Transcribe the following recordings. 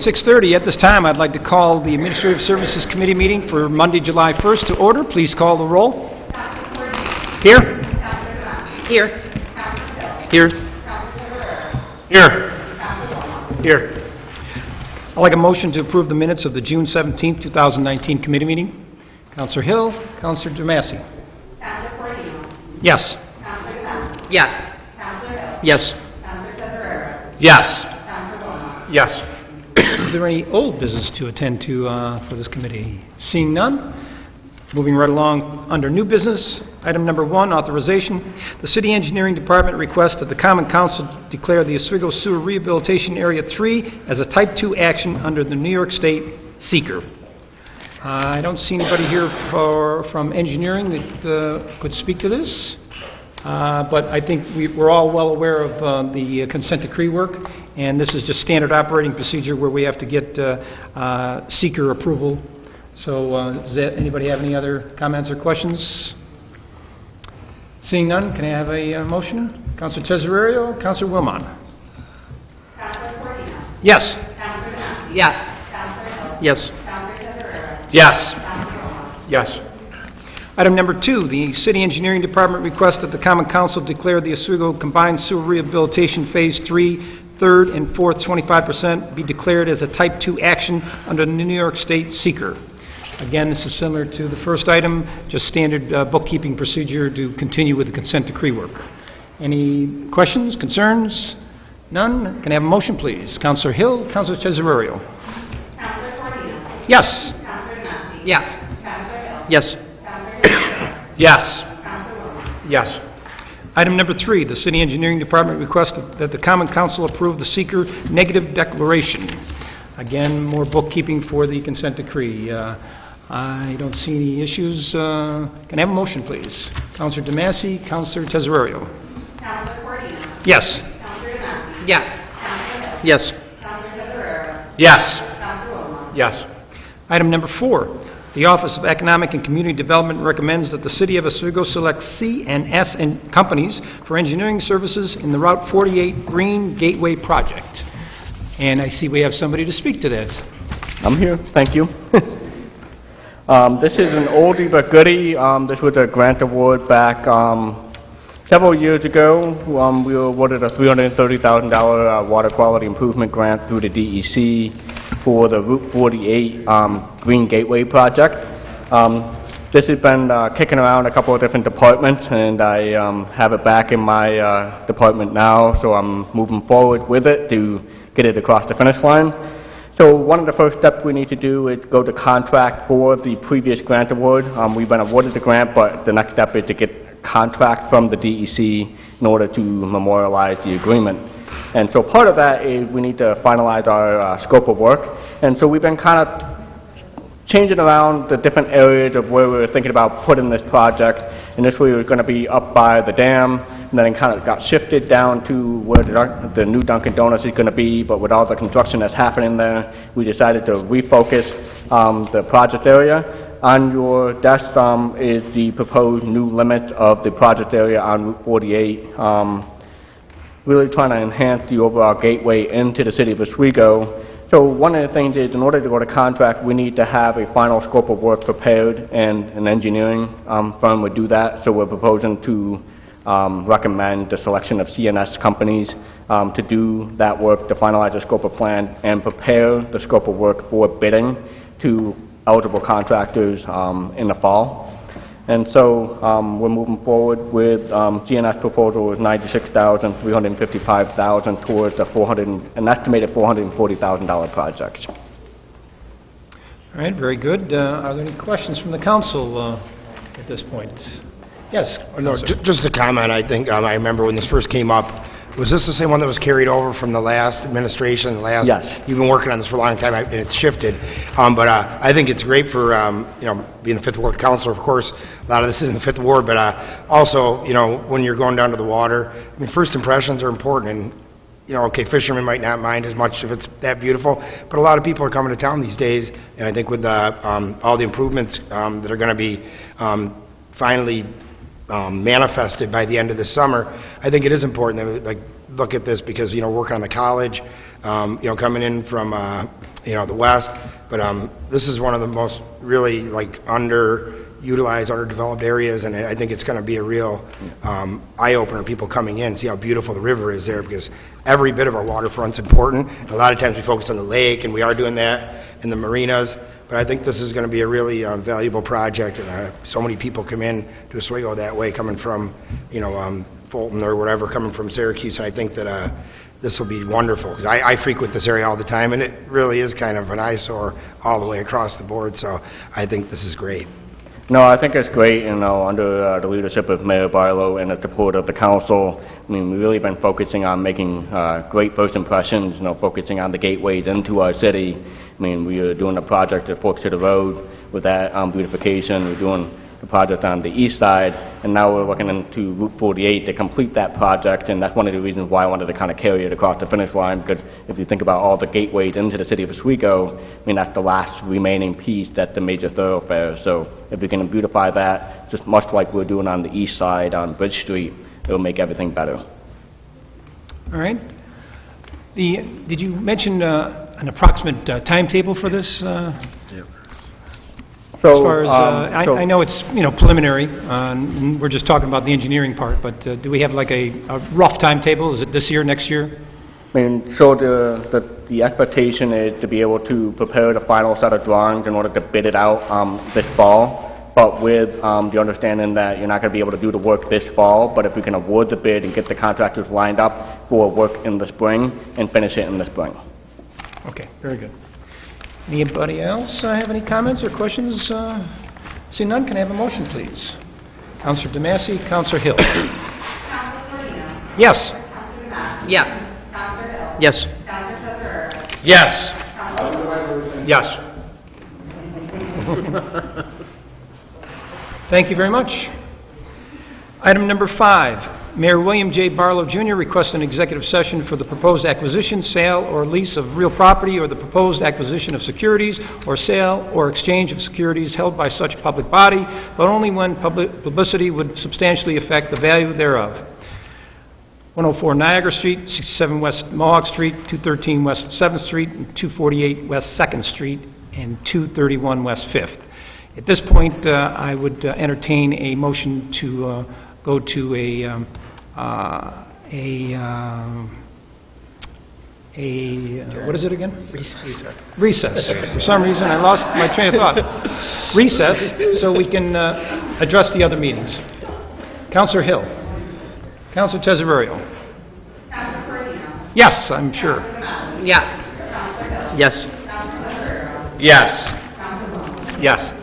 6:30. At this time, I'd like to call the Administrative Services Committee meeting for Monday, July 1st to order. Please call the roll. Here. Here. Here. Here. Here. I'd like a motion to approve the minutes of the June 17th, 2019 committee meeting. Councilor Hill, Councilor DeMasi. Councilor Cordino. Yes. Councilor DeMasi. Yes. Councilor Hill. Yes. Councilor Tezzarero. Yes. Councilor Bowman. Yes. Is there any old business to attend to for this committee? Seeing none, moving right along under new business, item number 1, authorization. The City Engineering Department requests that the Common Council declare the Oswego Sewer Rehabilitation Area 3 as a Type 2 action under the New York State seeker. I don't see anybody here from engineering that could speak to this. But I think we're all well aware of the consent decree work, and this is just standard operating procedure where we have to get seeker approval. So does anybody have any other comments or questions? Seeing none, can I have a motion? Councilor Tezzarero, Councilor Wilmot. Councilor Cordino. Yes. Councilor DeMasi. Yes. Councilor Hill. Yes. Councilor Tezzarero. Yes. Councilor Bowman. Yes. Item number 2, the City Engineering Department requests that the Common Council declare the Oswego Combined Sewer Rehabilitation Phase 3, 3rd and 4th 25% be declared as a Type 2 action under the New York State seeker. Again, this is similar to the first item, just standard bookkeeping procedure to continue with the consent decree work. Any questions, concerns? None? Can I have a motion, please? Councilor Hill, Councilor Tezzarero. Councilor Cordino. Yes. Councilor DeMasi. Yes. Councilor Hill. Yes. Councilor Tezzarero. Yes. Councilor Bowman. Yes. Item number 3, the City Engineering Department requests that the Common Council approve the seeker negative declaration. Again, more bookkeeping for the consent decree. I don't see any issues. Can I have a motion, please? Councilor DeMasi, Councilor Tezzarero. Councilor Cordino. Yes. Councilor DeMasi. Yes. Councilor Hill. Yes. Councilor Tezzarero. Yes. Councilor Bowman. Yes. Item number 4, the Office of Economic and Community Development recommends that the City of Oswego select C&S and companies for engineering services in the Route 48 Green Gateway project. And I see we have somebody to speak to that. I'm here. Thank you. This is an oldie but goodie. This was a grant award back several years ago. We were awarded a $330,000 water quality improvement grant through the DEC for the Route 48 Green Gateway project. This has been kicking around a couple of different departments, and I have it back in my department now, so I'm moving forward with it to get it across the finish line. So one of the first steps we need to do is go to contract for the previous grant award. We've been awarded the grant, but the next step is to get a contract from the DEC in order to memorialize the agreement. And so part of that is we need to finalize our scope of work. And so we've been kind of changing around the different areas of where we were thinking about putting this project. Initially it was going to be up by the dam, and then it kind of got shifted down to where the new Dunkin' Donuts is going to be, but with all the construction that's happening there, we decided to refocus the project area. On your desk is the proposed new limit of the project area on Route 48, really trying to enhance the overall gateway into the city of Oswego. So one of the things is, in order to go to contract, we need to have a final scope of work prepared, and an engineering firm would do that. So we're proposing to recommend the selection of C&S companies to do that work, to finalize the scope of plan and prepare the scope of work for bidding to eligible contractors in the fall. And so we're moving forward with C&S proposal is $96,355,000 towards an estimated $440,000 project. All right, very good. Are there any questions from the council at this point? Yes. No, just a comment. I think I remember when this first came up. Was this the same one that was carried over from the last administration? Yes. You've been working on this for a long time, and it's shifted. But I think it's great for being the Fifth Ward councilor. Of course, a lot of this isn't the Fifth Ward, but also when you're going down to the water, I mean, first impressions are important. And okay, fishermen might not mind as much if it's that beautiful, but a lot of people are coming to town these days, and I think with all the improvements that are going to be finally manifested by the end of the summer, I think it is important that we look at this because working on the college, coming in from, the west. But this is one of the most really underutilized, underdeveloped areas, and I think it's going to be a real eye-opener, people coming in, see how beautiful the river is there, because every bit of our waterfront's important. A lot of times we focus on the lake, and we are doing that in the marinas, but I think this is going to be a really valuable project, and so many people come in to Oswego that way, coming from, Fulton or whatever, coming from Syracuse, and I think that this will be wonderful, because I frequent this area all the time, and it really is kind of an eyesore all the way across the board, so I think this is great. No, I think it's great, under the leadership of Mayor Barlow and the support of the council. We've really been focusing on making great first impressions, focusing on the gateways into our city. We are doing a project at Fork City Road with that beautification. We're doing the project on the east side, and now we're looking into Route 48 to complete that project, and that's one of the reasons why I wanted to kind of carry it across the finish line, because if you think about all the gateways into the city of Oswego, that's the last remaining piece that's the major thoroughfare. So if we can beautify that, just much like we're doing on the east side on Bridge Street, it'll make everything better. All right. Did you mention an approximate timetable for this? So, As far as, I know it's, preliminary, and we're just talking about the engineering part, but do we have like a rough timetable? Is it this year, next year? So the expectation is to be able to prepare the final set of drawings in order to bid it out this fall, but with the understanding that you're not going to be able to do the work this fall, but if we can award the bid and get the contractors lined up for work in the spring and finish it in the spring. Okay, very good. Anybody else have any comments or questions? Seeing none, can I have a motion, please? Councilor DeMassey, Councilor Hill. Councilor Moreno. Yes. Councilor Domatti. Yes. Councilor Hill. Yes. Councilor Cabrera. Yes. Councilor Yes. Thank you very much. Item number 5. Mayor William J. Barlow, Jr. requests an executive session for the proposed acquisition, sale, or lease of real property, or the proposed acquisition of securities, or sale or exchange of securities held by such public body, but only when publicity would substantially affect the value thereof. 104 Niagara Street, 67 West Mohawk Street, 213 West 7th Street, and 248 West 2nd Street, and 231 West 5th. At this point, I would entertain a motion to go to what is it again? Recess. For some reason, I lost my train of thought. Recess, so we can address the other meetings. Councilor Hill. Councilor Tesorio. Councilor Moreno. Yes, I'm sure. Yes. Councilor Hill. Yes. Councilor Cabrera. Yes. Councilor Long. Yes.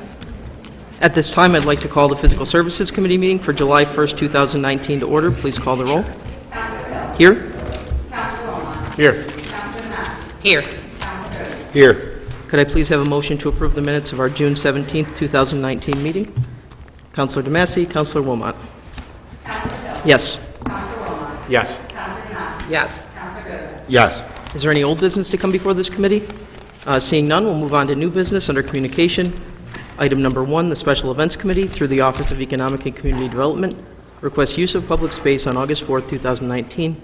At this time, I'd like to call the Physical Services Committee meeting for July 1st, 2019 to order. Please call the roll. Councilor Hill. Here? Councilor Long. Here. Councilor Domatti. Here. Councilor Cabrera. Here. Could I please have a motion to approve the minutes of our June 17th, 2019 meeting? Councilor DeMassey, Councilor Wilmot. Councilor Hill. Yes. Councilor Long. Yes. Councilor Domatti. Yes. Councilor Cabrera. Yes. Is there any old business to come before this committee? Seeing none, we'll move on to new business under communication. Item number 1, the Special Events Committee, through the Office of Economic and Community Development, requests use of public space on August 4th, 2019,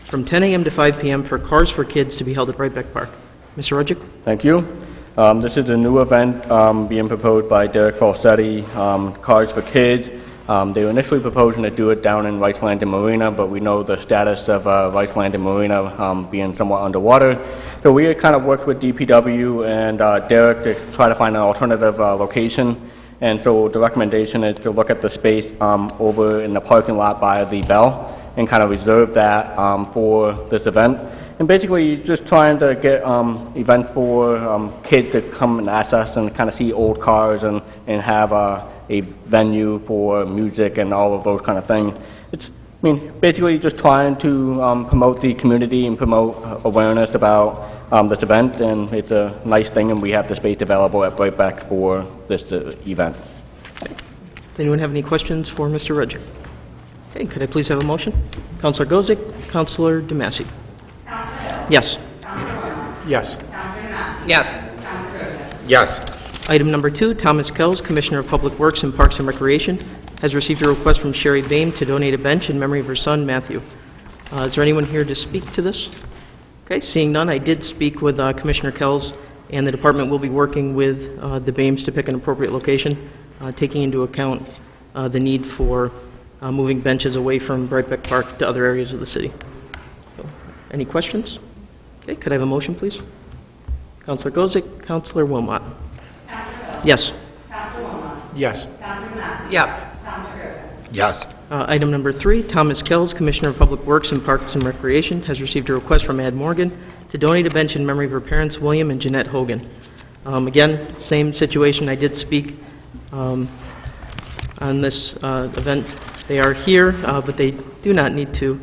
from 10 a.m. to 5 p.m. for Cars for Kids to be held at Rhinebeck Park. Mr. Rudgick? Thank you. This is a new event being proposed by Derek Falsetti, Cars for Kids. They were initially proposing to do it down in Rice Landing Marina, but we know the status of Rice Landing Marina being somewhat underwater. So we kind of worked with DPW and Derek to try to find an alternative location. And so the recommendation is to look at the space over in the parking lot by the Bell and kind of reserve that for this event. And basically just trying to get event for kids to come and access and kind of see old cars and have a venue for music and all of those kind of things. It's, basically just trying to promote the community and promote awareness about this event, and it's a nice thing, and we have the space available at Brightback for this event. Does anyone have any questions for Mr. Rudgick? Okay, could I please have a motion? Councilor Gozick, Councilor DeMassey. Councilor Hill. Yes. Councilor Long. Yes. Councilor Domatti. Yes. Councilor Cabrera. Yes. Item number 2, Thomas Kells, Commissioner of Public Works and Parks and Recreation, has received a request from Sherry Boehm to donate a bench in memory of her son, Matthew. Is there anyone here to speak to this? Okay, seeing none, I did speak with Commissioner Kells, and the department will be working with the BAMES to pick an appropriate location, taking into account the need for moving benches away from Brightbeck Park to other areas of the city. So, any questions? Okay, could I have a motion, please? Councilor Gozick, Councilor Wilmot. Yes. Counselor Wilmot. Yes. Counselor Nancy. Yes. Counselor Crozat. Yes. Item number 3, Thomas Kells, Commissioner of Public Works and Parks and Recreation, has received a request from Ed Morgan to donate a bench in memory of her parents, William and Jeanette Hogan. Again, same situation. I did speak on this event. They are here, but they do not need to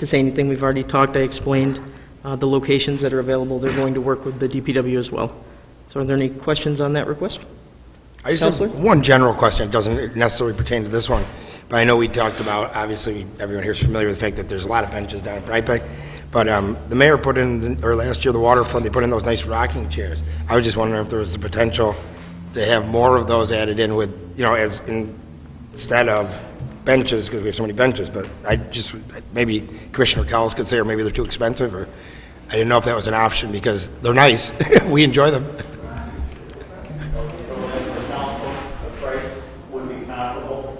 say anything. We've already talked. I explained the locations that are available. They're going to work with the DPW as well. So are there any questions on that request? I just have Counselor? one general question. It doesn't necessarily pertain to this one, but I know we talked about, obviously, everyone here is familiar with the fact that there's a lot of benches down at Brightbeck, but the mayor put in, or last year, the waterfront, they put in those nice rocking chairs. I was just wondering if there was the potential to have more of those added in with, as instead of benches, because we have so many benches, but maybe Commissioner Cowles could say, or maybe they're too expensive, or I didn't know if that was an option, because they're nice. We enjoy them. The price would be comparable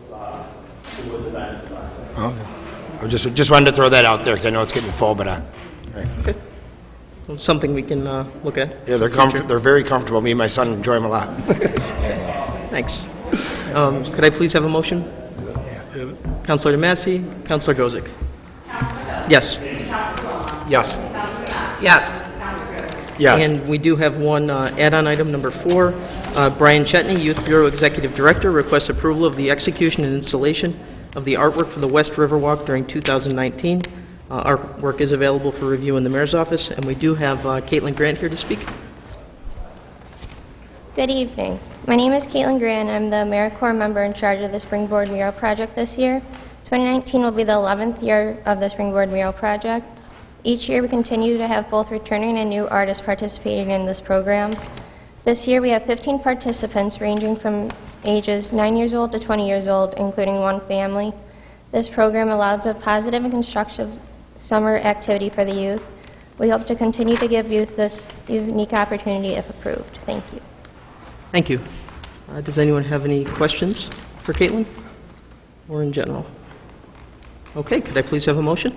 to what the bench is. Okay. I just wanted to throw that out there, because I know it's getting full, but, right. Okay. Well, something we can look at. Yeah, they're very comfortable. Me and my son enjoy them a lot. Thanks. Could I please have a motion? Councilor DeMassey, Councilor Gozick. Yes. Yes. Yes. And we do have one add-on item, number 4. Brian Chetney, Youth Bureau Executive Director, requests approval of the execution and installation of the artwork for the West Riverwalk during 2019. Artwork is available for review in the mayor's office, and we do have Caitlin Grant here to speak. Good evening. My name is Caitlin Grant. I'm the AmeriCorps member in charge of the Springboard Mural Project this year. 2019 will be the 11th year of the Springboard Mural Project. Each year we continue to have both returning and new artists participating in this program. This year we have 15 participants ranging from ages 9 years old to 20 years old, including one family. This program allows a positive and constructive summer activity for the youth. We hope to continue to give youth this unique opportunity if approved. Thank you. Thank you. Does anyone have any questions for Caitlin, or in general? Okay, could I please have a motion?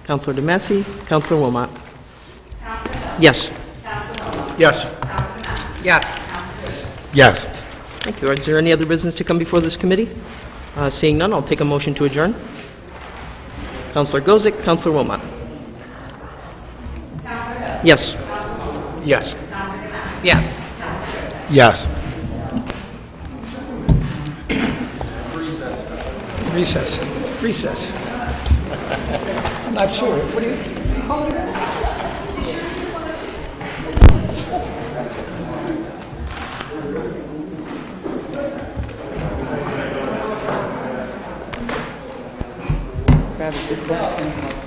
Councilor DeMassey, Councilor Wilmot. Yes. Yes. Yes. Thank you. Is there any other business to come before this committee? Seeing none, I'll take a motion to adjourn. Councilor Gozick, Councilor Wilmot. Yes. Yes. Yes. Recess. I'm not sure. What do you call it again? Travis,